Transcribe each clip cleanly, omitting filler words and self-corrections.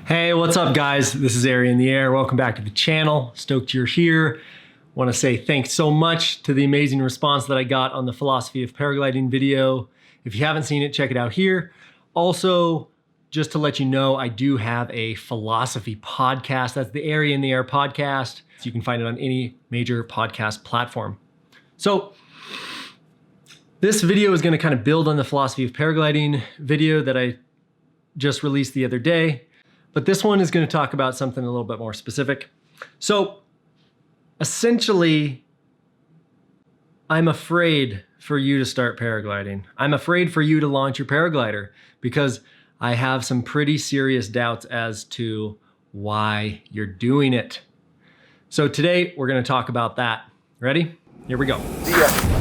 Hey, what's up guys? This is Ari in the Air. Welcome back to the channel. Stoked you're here. Want to say thanks so much to the amazing response that I got on the philosophy of paragliding video. If you haven't seen it, check it out here. Also, just to let you know, I do have a philosophy podcast. That's the Ari in the Air podcast. So you can find it on any major podcast platform. So this video is going to kind of build on the philosophy of paragliding video that I just released the other day. But this one is going to talk about something a little bit more specific. So essentially, I'm afraid for you to start paragliding. I'm afraid for you to launch your paraglider because I have some pretty serious doubts as to why you're doing it. So today we're going to talk about that. Ready? Here we go. Yeah.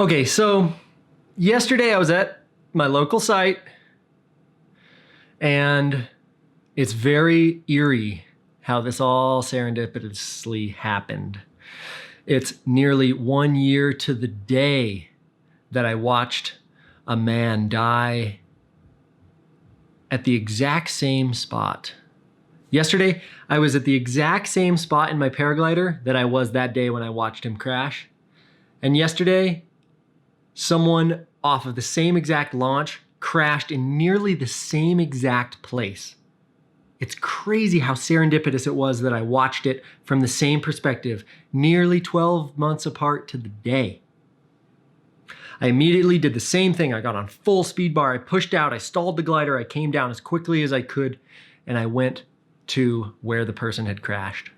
Okay, so yesterday I was at my local site and it's very eerie how this all serendipitously happened. It's nearly 1 year to the day that I watched a man die at the exact same spot. Yesterday, I was at the exact same spot in my paraglider that I was that day when I watched him crash. And yesterday, someone off of the same exact launch crashed in nearly the same exact place. It's crazy how serendipitous it was that I watched it from the same perspective, nearly 12 months apart to the day. I immediately did the same thing. I got on full speed bar, I pushed out, I stalled the glider, I came down as quickly as I could, and I went to where the person had crashed.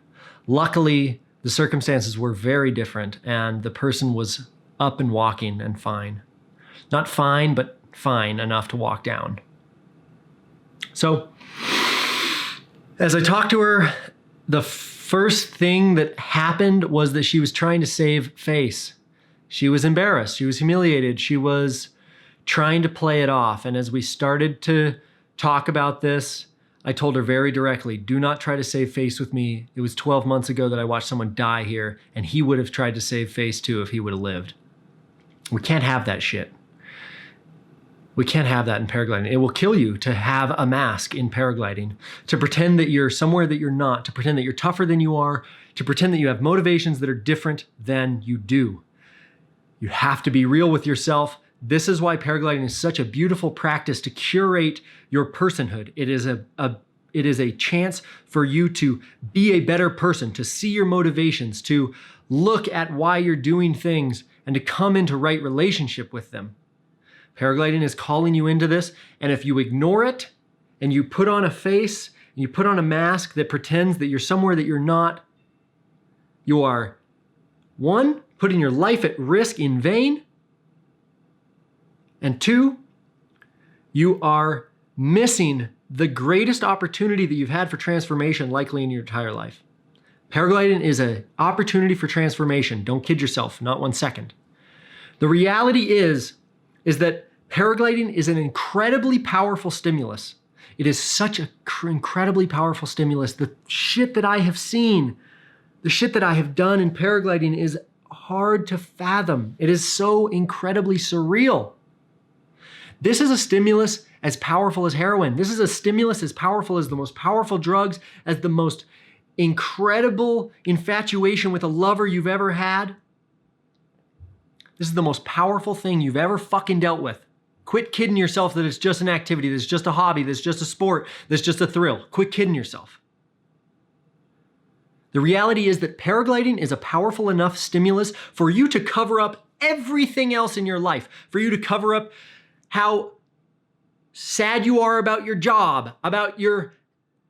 Luckily, the circumstances were very different and the person was up and walking and fine. Not fine, but fine enough to walk down. So, as I talked to her, the first thing that happened was that she was trying to save face. She was embarrassed, she was humiliated, she was trying to play it off. And as we started to talk about this, I told her very directly, do not try to save face with me. It was 12 months ago that I watched someone die here, and he would have tried to save face too if he would have lived. We can't have that shit. We can't have that in paragliding. It will kill you to have a mask in paragliding, to pretend that you're somewhere that you're not, to pretend that you're tougher than you are, to pretend that you have motivations that are different than you do. You have to be real with yourself. This is why paragliding is such a beautiful practice to curate your personhood. It is a chance for you to be a better person, to see your motivations, to look at why you're doing things, and to come into right relationship with them. Paragliding is calling you into this, and if you ignore it, and you put on a face, and you put on a mask that pretends that you're somewhere that you're not, you are, one, putting your life at risk in vain, and two, you are missing the greatest opportunity that you've had for transformation likely in your entire life. Paragliding is an opportunity for transformation. Don't kid yourself, not 1 second. The reality is that paragliding is an incredibly powerful stimulus. It is such an incredibly powerful stimulus. The shit that I have seen, the shit that I have done in paragliding is hard to fathom. It is so incredibly surreal. This is a stimulus as powerful as heroin. This is a stimulus as powerful as the most powerful drugs, as the most incredible infatuation with a lover you've ever had. This is the most powerful thing you've ever fucking dealt with. Quit kidding yourself that it's just an activity, that it's just a hobby, that it's just a sport, that's just a thrill. Quit kidding yourself. The reality is that paragliding is a powerful enough stimulus for you to cover up everything else in your life, for you to cover up how sad you are about your job, about your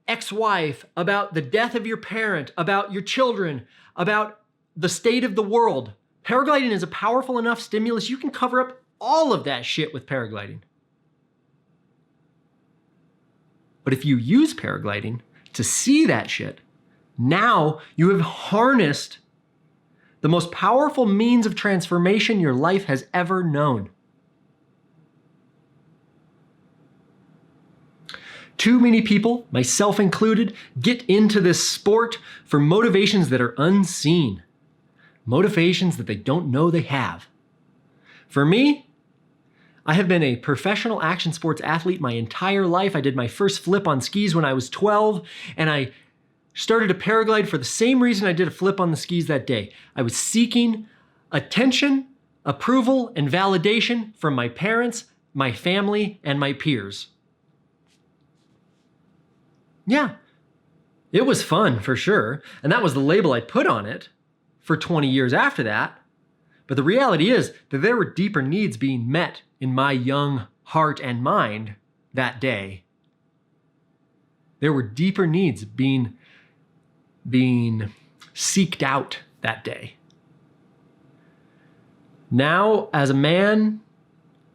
ex-wife, about the death of your parent, about your children, about the state of the world. Paragliding is a powerful enough stimulus. You can cover up all of that shit with paragliding. But if you use paragliding to see that shit, now you have harnessed the most powerful means of transformation your life has ever known. Too many people, myself included, get into this sport for motivations that are unseen. Motivations that they don't know they have. For me, I have been a professional action sports athlete my entire life. I did my first flip on skis when I was 12, and I started to paraglide for the same reason I did a flip on the skis that day. I was seeking attention, approval, and validation from my parents, my family, and my peers. Yeah, it was fun for sure, and that was the label I put on it for 20 years after that. But the reality is that there were deeper needs being met in my young heart and mind that day. There were deeper needs being seeked out that day. Now, as a man,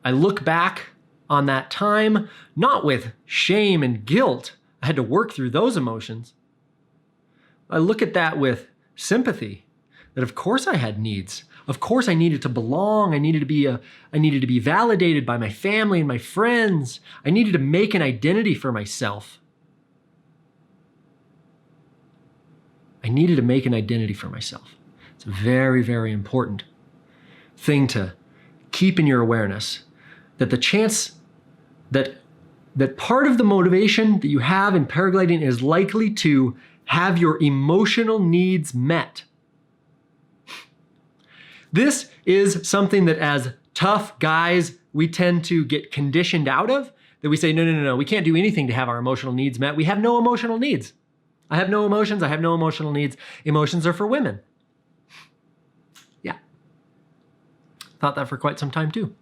I look back on that time, not with shame and guilt. I had to work through those emotions. I look at that with sympathy, that of course I had needs. Of course I needed to belong. I needed to be validated by my family and my friends. I needed to make an identity for myself. I needed to make an identity for myself. It's a very, very important thing to keep in your awareness, that the chance that part of the motivation that you have in paragliding is likely to have your emotional needs met. This is something that as tough guys, we tend to get conditioned out of, that we say, no, we can't do anything to have our emotional needs met. We have no emotional needs. I have no emotions. I have no emotional needs. Emotions are for women. Yeah. Thought that for quite some time too.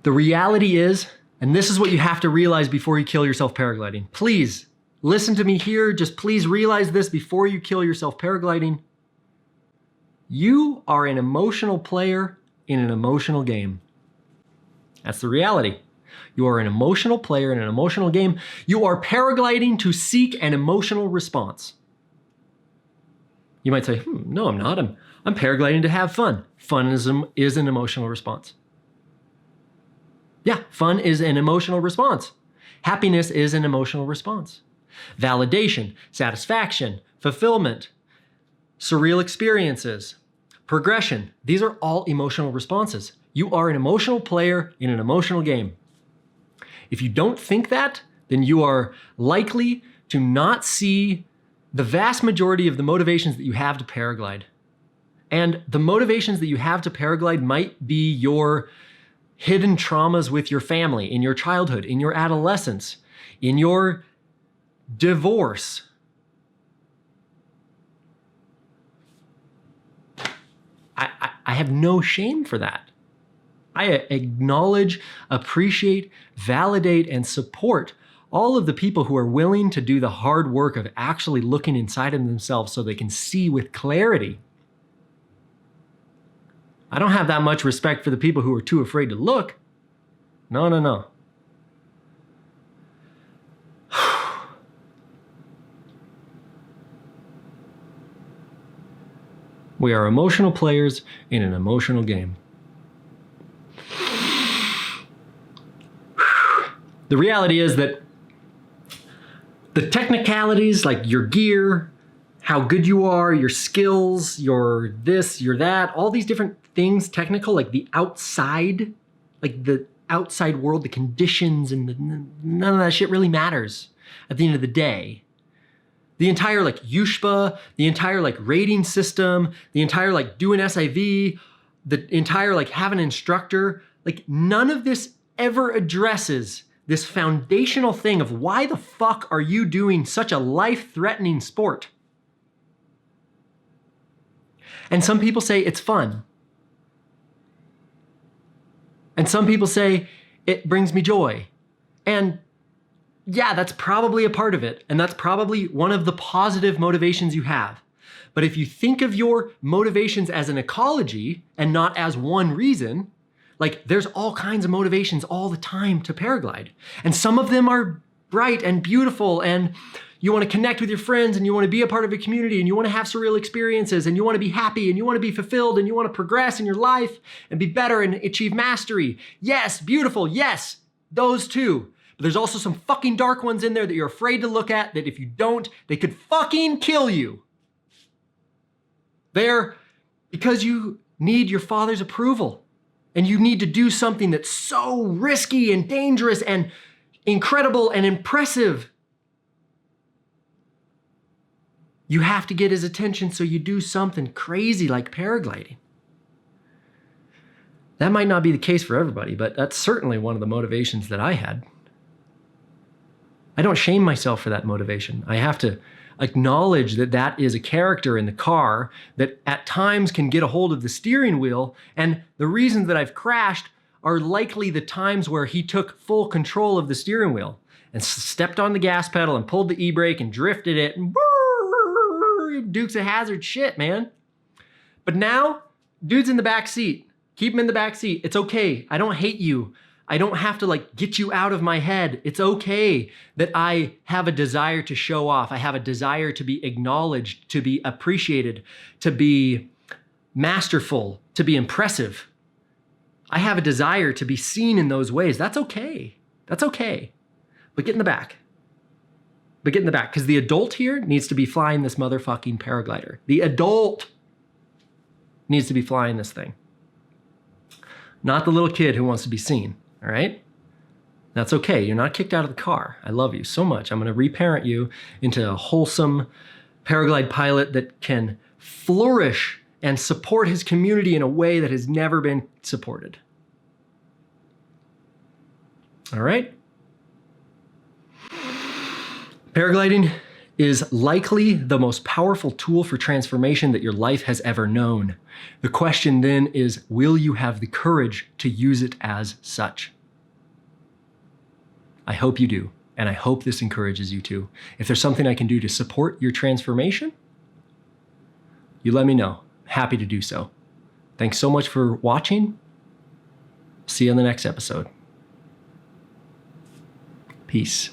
The reality is, and this is what you have to realize before you kill yourself paragliding. Please listen to me here. Just please realize this before you kill yourself paragliding. You are an emotional player in an emotional game. That's the reality. You are an emotional player in an emotional game. You are paragliding to seek an emotional response. You might say, no, I'm not. I'm paragliding to have fun. Fun is an emotional response. Yeah, fun is an emotional response. Happiness is an emotional response. Validation, satisfaction, fulfillment, surreal experiences, progression, these are all emotional responses. You are an emotional player in an emotional game. If you don't think that, then you are likely to not see the vast majority of the motivations that you have to paraglide. And the motivations that you have to paraglide might be your hidden traumas with your family, in your childhood, in your adolescence, in your divorce. I have no shame for that. I acknowledge, appreciate, validate, and support all of the people who are willing to do the hard work of actually looking inside of themselves so they can see with clarity. I don't have that much respect for the people who are too afraid to look. No. We are emotional players in an emotional game. The reality is that the technicalities, like your gear, how good you are, your skills, your this, your that, all these different things, technical, like the outside world, the conditions, and none of that shit really matters at the end of the day. The entire USHPA, the entire rating system, the entire do an SIV, the entire have an instructor, none of this ever addresses this foundational thing of why the fuck are you doing such a life-threatening sport? And some people say it's fun. And some people say it brings me joy. And yeah, that's probably a part of it. And that's probably one of the positive motivations you have. But if you think of your motivations as an ecology and not as one reason, there's all kinds of motivations all the time to paraglide. And some of them are bright and beautiful, and you want to connect with your friends, and you want to be a part of a community, and you want to have surreal experiences, and you want to be happy, and you want to be fulfilled, and you want to progress in your life and be better and achieve mastery. Yes, beautiful, yes, those too. But there's also some fucking dark ones in there that you're afraid to look at, that if you don't, they could fucking kill you. They're because you need your father's approval. And you need to do something that's so risky and dangerous and incredible and impressive. You have to get his attention, so you do something crazy like paragliding. That might not be the case for everybody, but that's certainly one of the motivations that I had. I don't shame myself for that motivation. I have to acknowledge that that is a character in the car that at times can get a hold of the steering wheel, and the reasons that I've crashed are likely the times where he took full control of the steering wheel and stepped on the gas pedal and pulled the e-brake and drifted it and Dukes of Hazzard shit, man. But now, dude's in the back seat. Keep him in the back seat. It's okay. I don't hate you. I don't have to get you out of my head. It's okay that I have a desire to show off. I have a desire to be acknowledged, to be appreciated, to be masterful, to be impressive. I have a desire to be seen in those ways. That's okay. That's okay. But get in the back. But get in the back, because the adult here needs to be flying this motherfucking paraglider. The adult needs to be flying this thing. Not the little kid who wants to be seen. All right? That's okay. You're not kicked out of the car. I love you so much. I'm going to reparent you into a wholesome paraglide pilot that can flourish and support his community in a way that has never been supported. All right? Paragliding is likely the most powerful tool for transformation that your life has ever known. The question then is, will you have the courage to use it as such? I hope you do, and I hope this encourages you to. If there's something I can do to support your transformation, you let me know. Happy to do so. Thanks so much for watching. See you on the next episode. Peace.